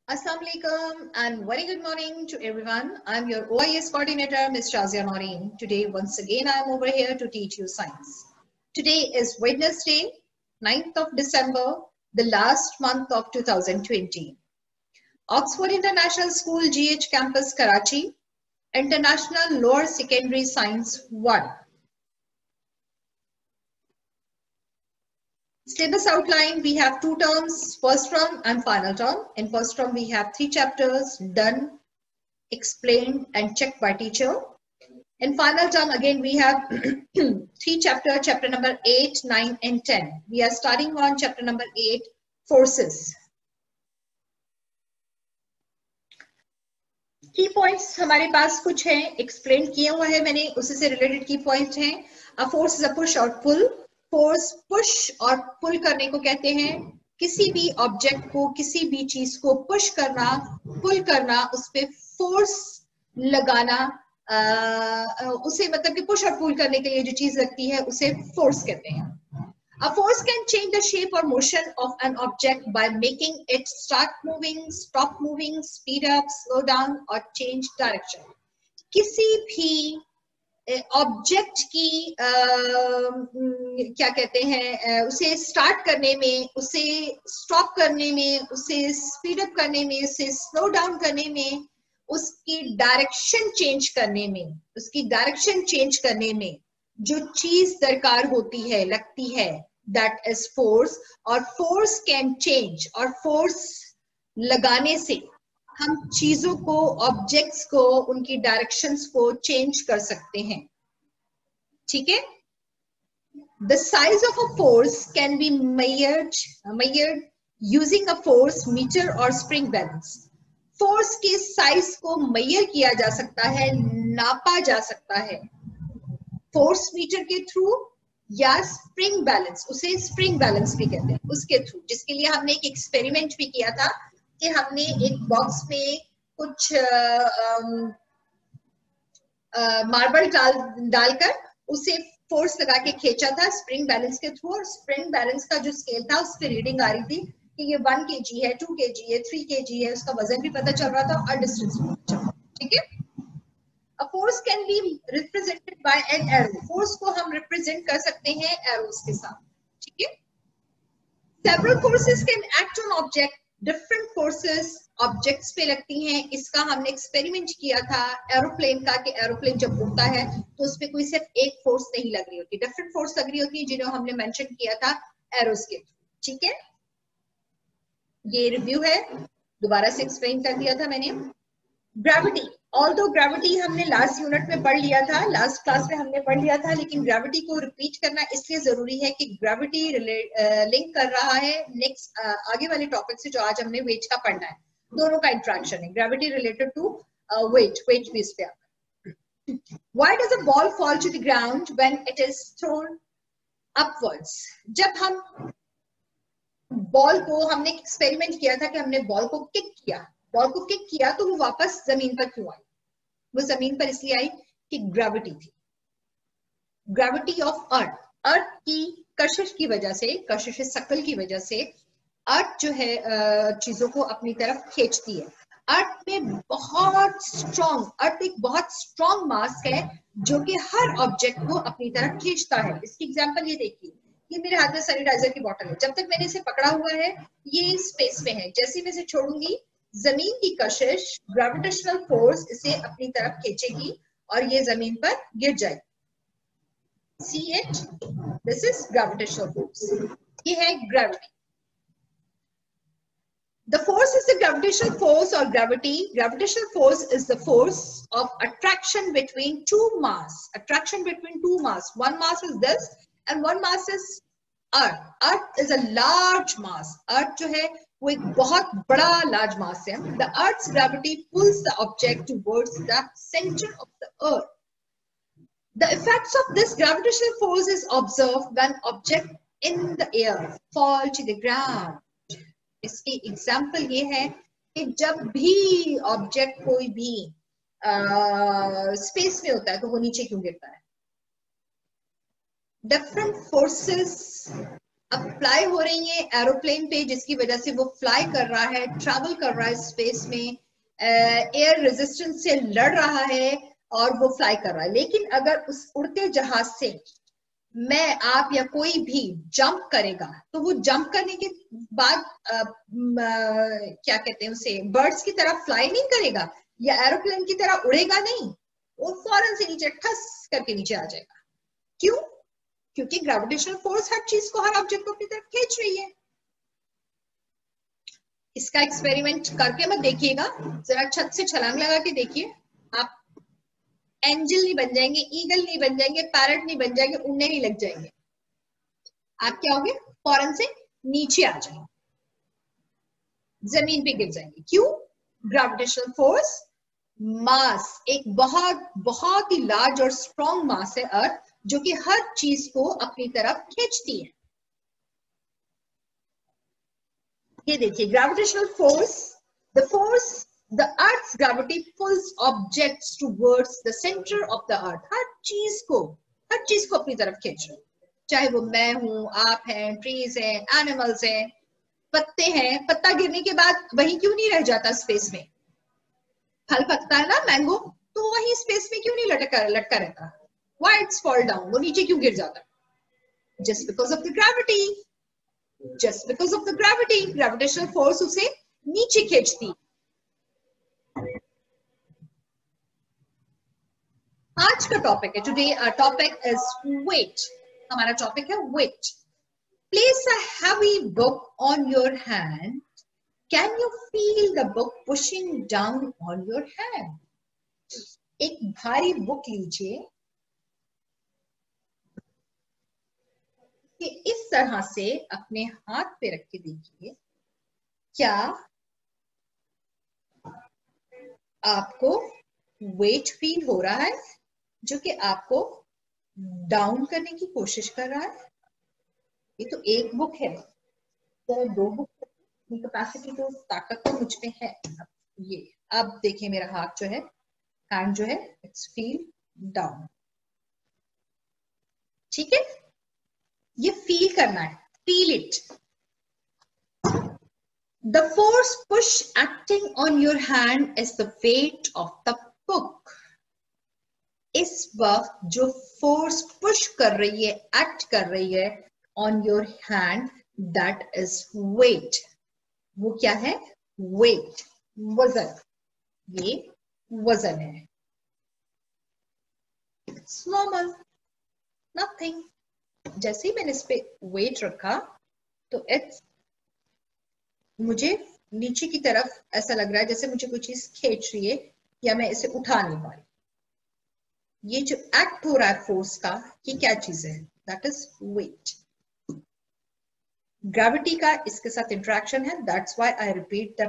Assalamu alaikum and very good morning to everyone. I'm your OIS coordinator, Ms. Shazia Noreen. Today, once again, I'm over here to teach you science. Today is Wednesday, 9th of December, the last month of 2020. Oxford International School, GH Campus, Karachi, International Lower Secondary Science 1. Syllabus outline, we have two terms, first term and final term. In first term, we have 3 chapters, done, explained and checked by teacher. In final term, again, we have 3 chapters, chapter number 8, 9 and 10. We are starting on chapter number 8, forces. की points हमारे पास कुछ हैं, explain किया हुआ है मैंने, उसी से रिलेटेड की पॉइंट्स हैं. A force is a push और पुल. फोर्स पुश और पुल करने को कहते हैं. किसी भी ऑब्जेक्ट को, किसी भी चीज को पुश करना, पुल करना, उस पे फोर्स लगाना, उसे मतलब कि पुश और पुल करने के लिए जो चीज लगती है उसे फोर्स कहते हैं. A force can change the shape or motion of an object by making it start moving, stop moving, speed up, slow down or change direction. किसी भी ऑब्जेक्ट की क्या कहते हैं, उसे स्टार्ट करने में, उसे स्टॉप करने में, उसे स्पीड अप करने में, उसे स्लो डाउन करने में, उसकी डायरेक्शन चेंज करने में, उसकी डायरेक्शन चेंज करने में जो चीज दरकार होती है, लगती है, that is force. और force can change, और force लगाने से हम चीजों को, ऑब्जेक्ट्स को, उनकी डायरेक्शंस को चेंज कर सकते हैं. ठीक है. The size of a force can be measured using a force meter or spring balance. Force के साइज को मेजर किया जा सकता है, नापा जा सकता है फोर्स मीटर के थ्रू या स्प्रिंग बैलेंस, उसे स्प्रिंग बैलेंस भी कहते हैं, उसके थ्रू, जिसके लिए हमने एक एक्सपेरिमेंट भी किया था कि हमने एक बॉक्स में कुछ मार्बल डालकर उसे फोर्स लगा के खींचा था स्प्रिंग बैलेंस के थ्रू, और स्प्रिंग बैलेंस का जो स्केल था उस पर रीडिंग आ रही थी कि ये 1 kg है, 2 kg है, 3 kg है, उसका वजन भी पता चल रहा था और डिस्टेंस भी पता चल रहा था. ठीक है. A force can be represented by an arrow. Force को हम represent कर सकते हैं arrows के साथ. ठीक है. Several forces can act on object. Different forces objects पे लगती हैं. इसका हमने experiment किया था एरोप्लेन का, कि एरोप्लेन जब उड़ता है तो उसपे कोई सिर्फ एक फोर्स नहीं लग रही होती, डिफरेंट फोर्स लग रही होती है, जिन्हें हमने मेंशन किया था एरोस के थ्रू. ठीक है. ये रिव्यू है, दोबारा से एक्सप्लेन कर दिया था मैंने. ग्रेविटी, ऑल्दो ग्रेविटी हमने लास्ट यूनिट में पढ़ लिया था, लास्ट क्लास में हमने पढ़ लिया था, लेकिन ग्रेविटी को रिपीट करना इसलिए जरूरी है कि ग्रेविटी लिंक कर रहा है नेक्स्ट आगे वाले टॉपिक से जो आज हमने वेट का पढ़ना है. दोनों का इंट्रैक्शन है, gravity related to weight, weight भी इस पे आता है. Why does a ball fall to the ground when it is thrown upwards. जब हम बॉल को, हमने एक्सपेरिमेंट किया था कि हमने बॉल को किक किया, बॉल को किक किया तो वो वापस जमीन पर क्यों आई? वो जमीन पर इसलिए आई कि ग्रेविटी थी, ग्रेविटी ऑफ अर्थ. अर्थ की कशिश की वजह से, कशिश सकल की वजह से अर्थ जो है चीजों को अपनी तरफ खींचती है. अर्थ में बहुत स्ट्रॉन्ग, अर्थ एक बहुत स्ट्रॉन्ग मास है जो कि हर ऑब्जेक्ट को अपनी तरफ खींचता है. इसकी एग्जांपल ये देखिए, ये मेरे हाथ में सैनिटाइजर की बोतल है, जब तक मैंने इसे पकड़ा हुआ है ये स्पेस में है, जैसे मैं इसे छोड़ूंगी जमीन की कशिश, ग्रेविटेशनल फोर्स इसे अपनी तरफ खींचेगी और ये जमीन पर गिर जाएगी. See it? This is gravitational force. ये है gravity. The force is the gravitational force or gravity. Gravitational force is the force of attraction between two mass. Attraction between two mass. One mass is this and one mass is Earth. Earth is a large mass. Earth जो है वो एक बहुत बड़ा large mass है. The Earth's gravity pulls the object towards the center of the Earth. The effects of this gravitational force is observed when object in the air fall to the ground. इसकी example ये है कि जब भी object कोई भी space में होता है तो वो नीचे क्यों गिरता है? डिफरेंट फोर्सेस अप्लाई हो रही है एरोप्लेन पे, जिसकी वजह से वो फ्लाई कर रहा है, ट्रैवल कर रहा है स्पेस में, एयर रेजिस्टेंस से लड़ रहा है और वो फ्लाई कर रहा है। लेकिन अगर उस उड़ते जहाज से मैं, आप या कोई भी जंप करेगा तो वो जंप करने के बाद क्या कहते हैं उसे, बर्ड्स की तरह फ्लाई नहीं करेगा या एरोप्लेन की तरह उड़ेगा नहीं, वो फौरन से नीचे ठस करके नीचे आ जाएगा। क्यों? क्योंकि ग्रेविटेशनल फोर्स हर चीज को, हर ऑब्जेक्ट को अपनी तरफ खींच रही है। इसका एक्सपेरिमेंट करके मत देखिएगा, जरा छत से छलांग लगा के देखिए, आप एंजल नहीं बन जाएंगे, ईगल नहीं बन जाएंगे, पैरट नहीं बन जाएंगे, उड़ने नहीं लग जाएंगे। आप क्या होंगे, फौरन से नीचे आ जाएंगे, जमीन पे गिर जाएंगे। क्यों? ग्रेविटेशनल फोर्स, मास, एक बहुत बहुत ही लार्ज और स्ट्रॉन्ग मास है अर्थ, जो कि हर चीज को अपनी तरफ खींचती है। ये देखिए gravitational force, the earth's gravity pulls objects towards the centre of the earth. हर चीज को अपनी तरफ खींच रही है, चाहे वो मैं हूं, आप हैं, ट्रीज हैं, एनिमल्स हैं, पत्ते हैं। पत्ता गिरने के बाद वहीं क्यों नहीं रह जाता स्पेस में? फल पकता है ना, मैंगो, तो वहीं स्पेस में क्यों नहीं लटका रहता? व्हाई इट्स फॉल डाउन, वो नीचे क्यों गिर जाता? Just because of the gravity, gravitational force उसे नीचे खींचती। आज का टॉपिक है, today our topic is weight. हमारा टॉपिक है weight. Place a heavy book on your hand, can you feel the book pushing down on your hand? एक भारी बुक लीजिए कि इस तरह से अपने हाथ पे रख के देखिए, क्या आपको वेट फील हो रहा है जो कि आपको डाउन करने की कोशिश कर रहा है? ये तो एक बुक है, तो दो बुक की कैपेसिटी, तो ताकत तो मुझ में है। ये अब देखिए मेरा हाथ जो है, हैंड जो है, इट्स फील डाउन। ठीक है, ये फील करना है, feel it. The force push acting on your hand is the weight of the book. इस वक्त जो फोर्स पुश कर रही है, एक्ट कर रही है on your hand, that is weight. वो क्या है? वेट, वजन। ये वजन है। It's normal, nothing. जैसे ही मैंने इस पे वेट रखा तो इट्स, मुझे नीचे की तरफ ऐसा लग रहा है जैसे मुझे कोई चीज खींच रही है या मैं इसे उठा नहीं पा रही। ये जो एक्ट हो रहा है फोर्स का, ये क्या चीज है? That is wait. ग्रेविटी का इसके साथ इंटरेक्शन है, that's why I repeat the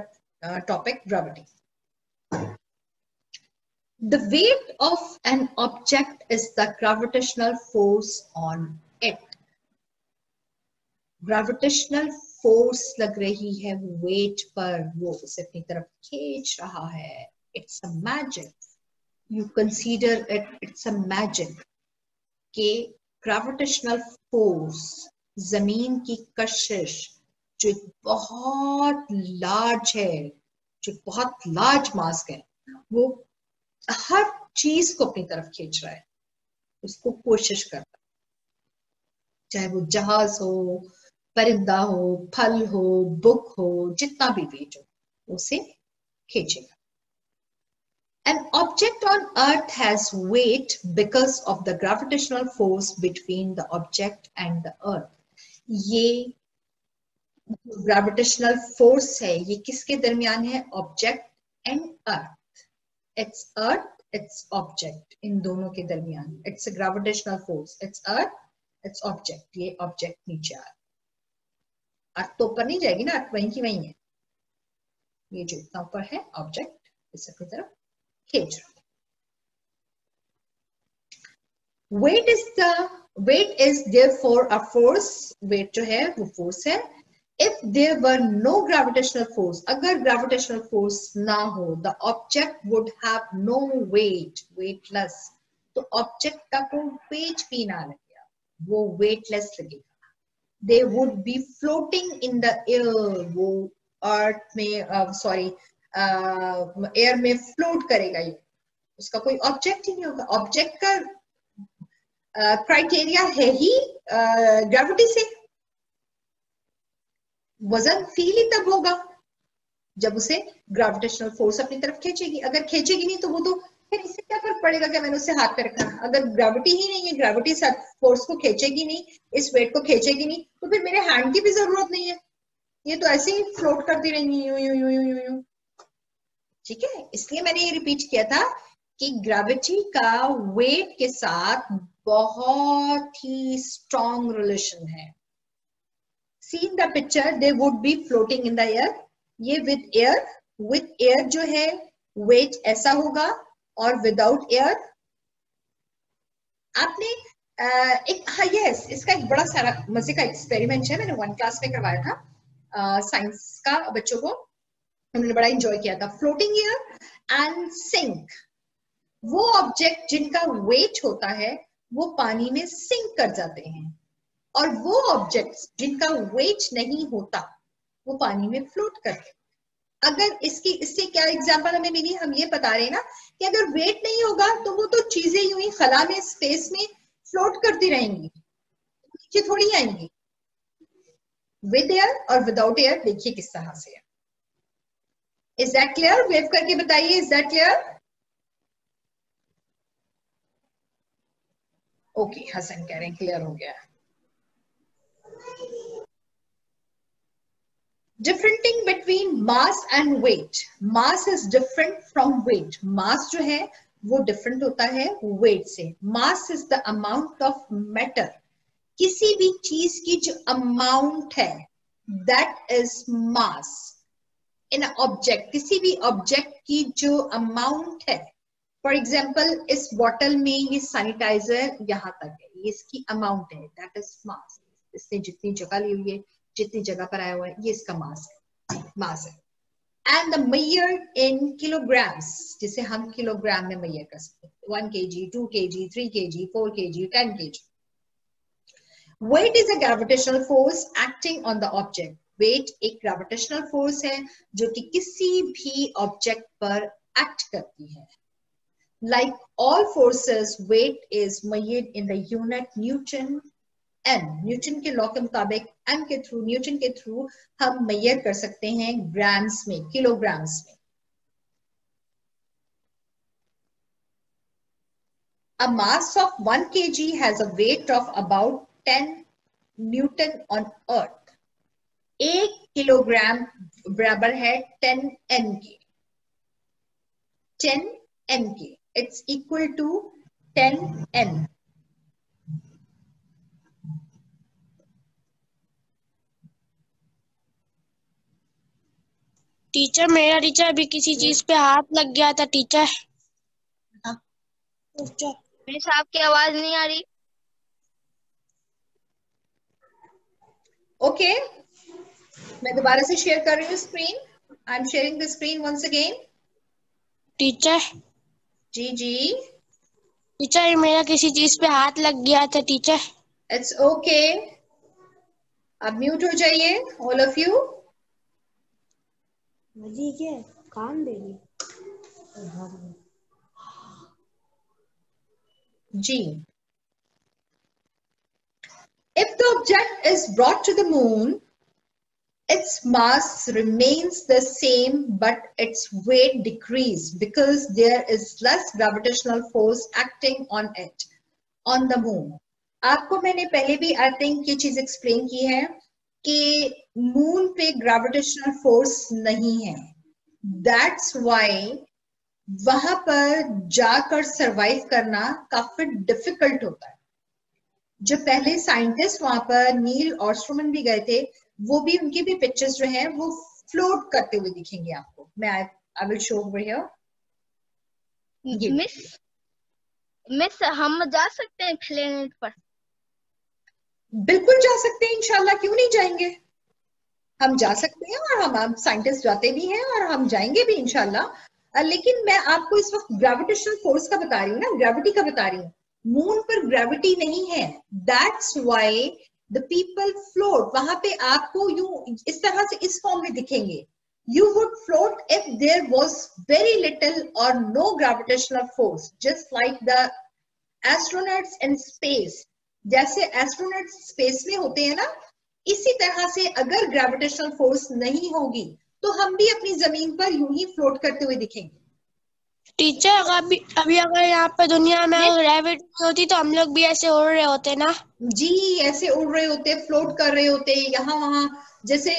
topic, gravity. The weight of an object is the gravitational force on it. Gravitational force लग रही है वेट पर, वो उसे अपनी तरफ खींच रहा है। It's a magic, you consider it, it's a magic के ग्रेविटेशनल फोर्स, जमीन की कशिश जो बहुत लार्ज है, जो बहुत लार्ज मास है, वो हर चीज को अपनी तरफ खींच रहा है, उसको कोशिश कर रहा है। चाहे वो जहाज हो, परिंदा हो, फल हो, बुक हो, जितना भी वेट हो, उसे खींचेगा। An object on earth has weight because of the gravitational force between the object and the earth. ये ग्रेविटेशनल फोर्स है, ये किसके दरमियान है? Object and earth. It's earth, it's object, इन दोनों के दरमियान it's a gravitational force. It's earth, it's object. ये ऑब्जेक्ट नीचे आ रहा है, अर्थ तो ऊपर नहीं जाएगी ना, अर्थ वहीं की वहीं है। ये जो इतना ऊपर है ऑब्जेक्ट, इस अपनी तरफ खींच रहा है। weight is therefore a force, weight जो है वो फोर्स है। if there were no gravitational force, अगर gravitational force ना हो, the object would have no weight, weightless, तो ऑब्जेक्ट का कोई वेट भी ना लगेगा, वो वेटलेस लगेगा। दे would be floating in the air, वो अर्थ में सॉरी एयर में फ्लोट करेगा ये, उसका कोई ऑब्जेक्ट ही नहीं होगा। ऑब्जेक्ट का क्राइटेरिया है ही ग्रेविटी से, वजन फील ही तब होगा जब उसे ग्रेविटेशनल फोर्स अपनी तरफ खींचेगी। अगर खींचेगी नहीं तो वो तो फिर इससे क्या फर्क पड़ेगा कि मैंने उससे हाथ पे रखा। अगर ग्रेविटी ही नहीं है, ग्रेविटी फोर्स को खींचेगी नहीं, इस वेट को खींचेगी नहीं, तो फिर मेरे हैंड की भी जरूरत नहीं है, ये तो ऐसे ही फ्लोट करती रहेंगी यूं यूं यूं यूं यूं। ठीक है, इसलिए मैंने ये रिपीट किया था कि ग्रेविटी का वेट के साथ बहुत ही स्ट्रॉन्ग रिलेशन है। See in the picture, they would be floating in the air, ये विद एयर जो है वेट ऐसा होगा, और विदाउट एयर आपने एक, हाँ यस, इसका एक बड़ा सारा मजे का एक्सपेरिमेंट है, मैंने 1 क्लास में करवाया था साइंस का बच्चों को, उन्होंने बड़ा एंजॉय किया था। फ्लोटिंग एयर एंड सिंक, वो ऑब्जेक्ट जिनका वेट होता है वो पानी में सिंक कर जाते हैं, और वो ऑब्जेक्ट्स जिनका वेट नहीं होता वो पानी में फ्लोट करते हैं। अगर इससे क्या एग्जांपल हमें मिली, हम ये बता रहे हैं ना कि अगर वेट नहीं होगा तो वो तो चीजें यूं ही खला में, स्पेस में फ्लोट करती रहेंगी, नीचे थोड़ी आएंगी। विद एयर और विदाउट एयर देखिए किस तरह से है। Is that clear? वेव करके बताइए, is that clear? Okay, Hasan कह रहे हैं क्लियर हो गया। Differenting between mass and weight. Mass is different from weight. Mass जो है वो different होता है weight से. Mass is the amount of matter. किसी भी चीज की जो amount है, that is mass. In an object, किसी भी object की जो amount है, for example, इस bottle में ये sanitizer यहाँ तक है, ये इसकी amount है, that is mass. इसने जितनी जगह ली हुई है, जितनी जगह पर आया हुआ है, ये इसका मास है। And the measure in kilograms, जिसे हम किलोग्राम में मेजर कर सकते हैं, 1 kg, 2 kg, 3 kg, 4 kg, 10 kg. Weight is a gravitational force acting on the object. Weight एक ग्रेविटेशनल फोर्स है जो कि किसी भी ऑब्जेक्ट पर एक्ट करती है. Like all forces, weight is measured in the unit Newton. Newton के लॉ के मुताबिक न्यूटन के थ्रू हम मेजर कर सकते हैं ग्राम्स में, किलोग्राम्स में. A mass of 1 kg has a weight of about 10 Newton on earth. 1 kilogram बराबर है 10 n के. 10 n के, it's equal to 10 n. Teacher, मेरा टीचर अभी किसी चीज पे हाथ लग गया था टीचर. मिस आपकी आवाज नहीं आ रही. ओके, मैं दोबारा से शेयर कर रही हूँ screen. I am sharing the screen once again. Teacher. जी जी टीचर, मेरा किसी चीज पे हाथ लग गया था टीचर. इट्स ओके, अब म्यूट हो जाइए ऑल ऑफ यू. ठीक है, काम दे रही जी. If the object is brought to the moon, its mass remains the same, but its weight decreases because there is less gravitational force acting on it on the moon. आपको मैंने पहले भी I think ये चीज explain की है कि moon पे ग्रेविटेशनल फोर्स नहीं है. दैट्स वाई वहां पर जाकर सरवाइव करना काफी डिफिकल्ट होता है. जो पहले साइंटिस्ट वहां पर नील ऑस्ट्रोमन भी गए थे, वो भी, उनकी भी पिक्चर्स जो हैं वो फ्लोट करते हुए दिखेंगे आपको. मैं I will show over here. Miss हम जा सकते हैं प्लेनेट पर? बिल्कुल जा सकते हैं, इंशाल्लाह, क्यों नहीं जाएंगे. हम जा सकते हैं और हम साइंटिस्ट जाते भी हैं और हम जाएंगे भी इंशाल्लाह. लेकिन मैं आपको इस वक्त ग्रेविटेशनल फोर्स का बता रही हूँ ना, ग्रेविटी का बता रही हूँ. मून पर ग्रेविटी नहीं है. That's why the people float, वहां पे आपको यू इस तरह से इस फॉर्म में दिखेंगे. You would float if there was very little or no gravitational force, just like the astronauts in space. जैसे एस्ट्रोनॉट्स स्पेस में होते हैं ना, इसी तरह से अगर ग्रेविटेशनल फोर्स नहीं होगी तो हम भी अपनी जमीन पर यूं ही फ्लोट करते हुए दिखेंगे. टीचर अभी अगर यहाँ पे दुनिया में ग्रेविटी नहीं होती तो हम लोग भी ऐसे उड़ रहे होते ना. जी, ऐसे उड़ रहे होते, फ्लोट कर रहे होते, यहाँ वहां जैसे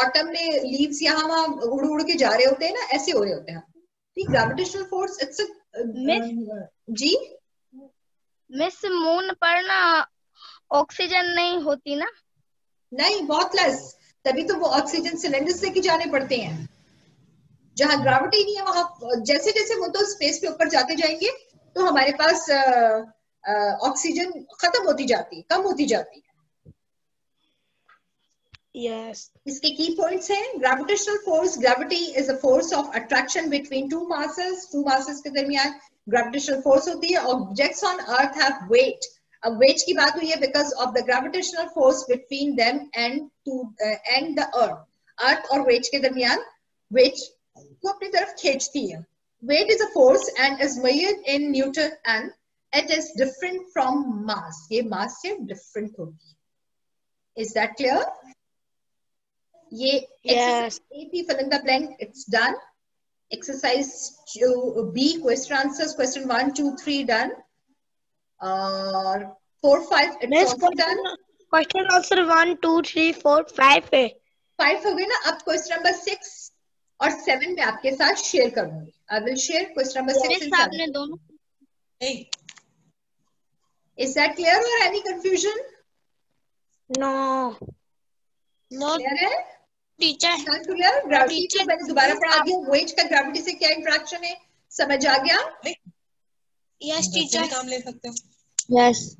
ऑटम में लीव्स यहाँ वहां उड़ उड़ के जा रहे होते हैं ना, ऐसे हो रहे होते हैं. ग्रेविटेशनल फोर्स इट्स जी मिस मून पर ना ऑक्सीजन नहीं होती ना? नहीं, बहुत लेस. तभी तो वो ऑक्सीजन सिलेंडर्स लेके जाने पड़ते हैं. जहां ग्रेविटी नहीं है वहां जैसे जैसे वो तो स्पेस पे ऊपर जाते जाएंगे तो हमारे पास ऑक्सीजन खत्म होती जाती, कम होती जाती है. यस. इसके की पॉइंट्स हैं. Gravitational force, gravity is a force of attraction between two masses के दरमियान ग्रेविटेशनल फोर्स होती है. Objects on earth have weight. अब वेट की बात हुई है because of the gravitational force between them and the earth और वेट के दरमियान वेट को अपनी तरफ खींचती है. Weight is a force and is measured in newton and it is different from mass. ये मास से डिफरेंट होती है. Is that clear? ये Yes. A P fill in the blank, it's done. Exercise B, question answers, question 1, 2, 3 done. 4, 5, it's Miss, also done. Question answer 1 2 3 4 5 है. 5 हो गए ना. अब क्वेश्चन नंबर 6 और 7 में आपके साथ शेयर करूंगी. I will share question number 6 and 7. आपने दोनों. Is that clear or any confusion? No Clear है? टीचर. क्लियर. ग्रेविटी को मैंने दोबारा पढ़ा दिया. वेट का ग्रेविटी से क्या इंटरेक्शन है, समझ आ गया? Yes teacher. काम ले सकते हो. यस.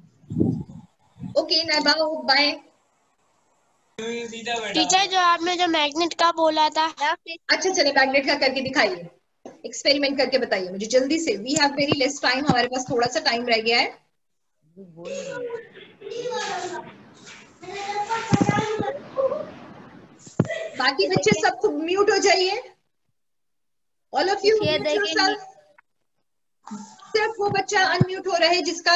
ओके नाइबा, बाय. टीचर जो आपने जो मैग्नेट का बोला था. अच्छा चले, मैग्नेट का करके दिखाइए, एक्सपेरिमेंट करके बताइए मुझे जल्दी से. We have very less time, हमारे पास थोड़ा सा टाइम रह गया है. बाकी बच्चे सब म्यूट हो जाइए. All of you mute yourself. सिर्फ वो बच्चा अनम्यूट हो रहा है जिसका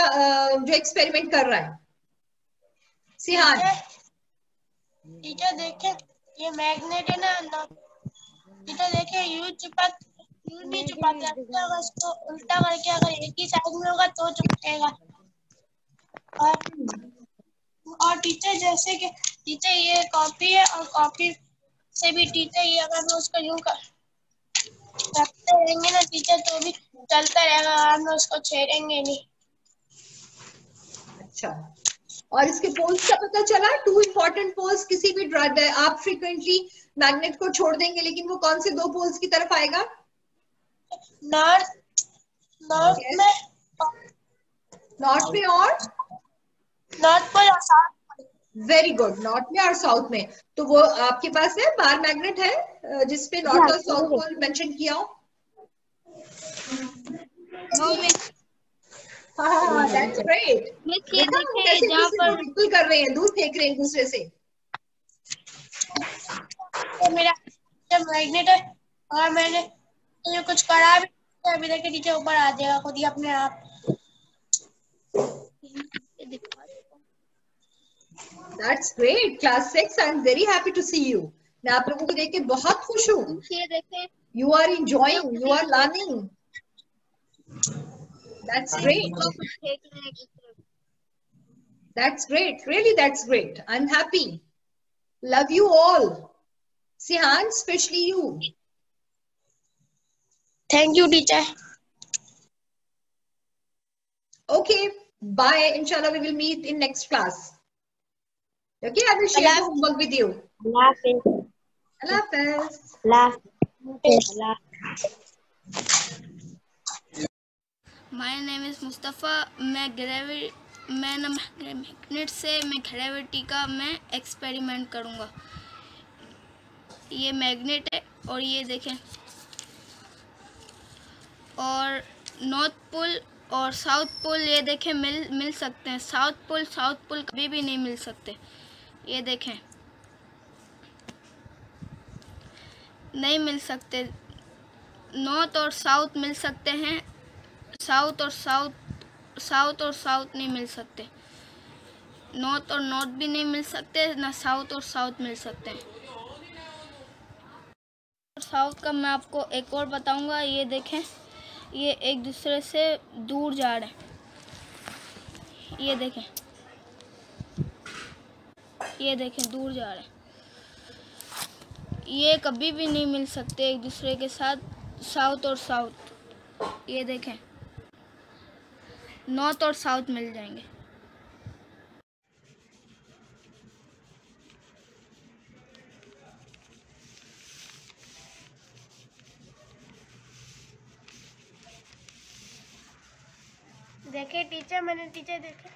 जो एक्सपेरिमेंट कर रहा है. सिहान. टीचर देखे ये मैग्नेट है ना. टीचर देखे यूं भी चिपकता है. अगर इसको उल्टा करके अगर एक ही साइड में होगा तो चिपकेगा. और टीचर जैसे कि टीचर ये कॉपी है और कॉपी से भी टीचर ये अगर मैं उसको यूं रखते रहेंगे ना टीचर तो भी चलता रहेगा. हम उसको छेड़ेंगे नहीं. अच्छा, और इसके पोल्स का पता चला. 2 इंपॉर्टेंट पोल्स. किसी भी आप फ्रीक्वेंटली मैग्नेट को छोड़ देंगे लेकिन वो कौन से 2 पोल्स की तरफ आएगा? नॉर्थ में. नॉर्थ में और नॉर्थ पोल और साउथ. Very good. नॉर्थ में और साउथ में. तो वो आपके पास है बार मैग्नेट है जिसपे नॉर्थ और साउथ पोल मेंशन किया हो? हाँ, that's great. देखा हम कैसे जहाँ पर बिल्कुल कर रहे हैं, दूर फेंक रहे हैं दूसरे से. मेरा जब मैग्नेट है और मैंने तो कुछ करा भी अभी देखिए टीचर ऊपर आ जाएगा खुद ही अपने आप. That's great. Class 6, I'm very happy to see you. मैं आप लोगों को देख के बहुत खुश हूँ. ये देखें. You are enjoying, you are learning. That's great. That's great. Really, that's great. I'm happy. Love you all. Sihan, especially you. Thank you teacher. Okay. Bye. Inshallah, we will meet in next class. Okay, I will share the homework with you. Allah Hafiz. My name is Mustafa. मैं magnet से मैं gravity का मैं experiment करूँगा. ये magnet है और ये देखें और नॉर्थ पोल और साउथ पोल ये देखें मिल सकते हैं। साउथ पोल कभी भी नहीं मिल सकते। ये देखें, नहीं मिल सकते। नॉर्थ और साउथ मिल सकते हैं, साउथ और साउथ नहीं मिल सकते। नॉर्थ और नॉर्थ भी नहीं मिल सकते, ना साउथ और साउथ मिल सकते हैं। साउथ का मैं आपको एक और बताऊंगा। ये देखें, ये एक दूसरे से दूर जा रहे हैं। ये देखें दूर जा रहे हैं। ये कभी भी नहीं मिल सकते एक दूसरे के साथ, साउथ और साउथ। ये देखें, नॉर्थ और साउथ मिल जाएंगे। देखे टीचर, मैंने टीचर देखे।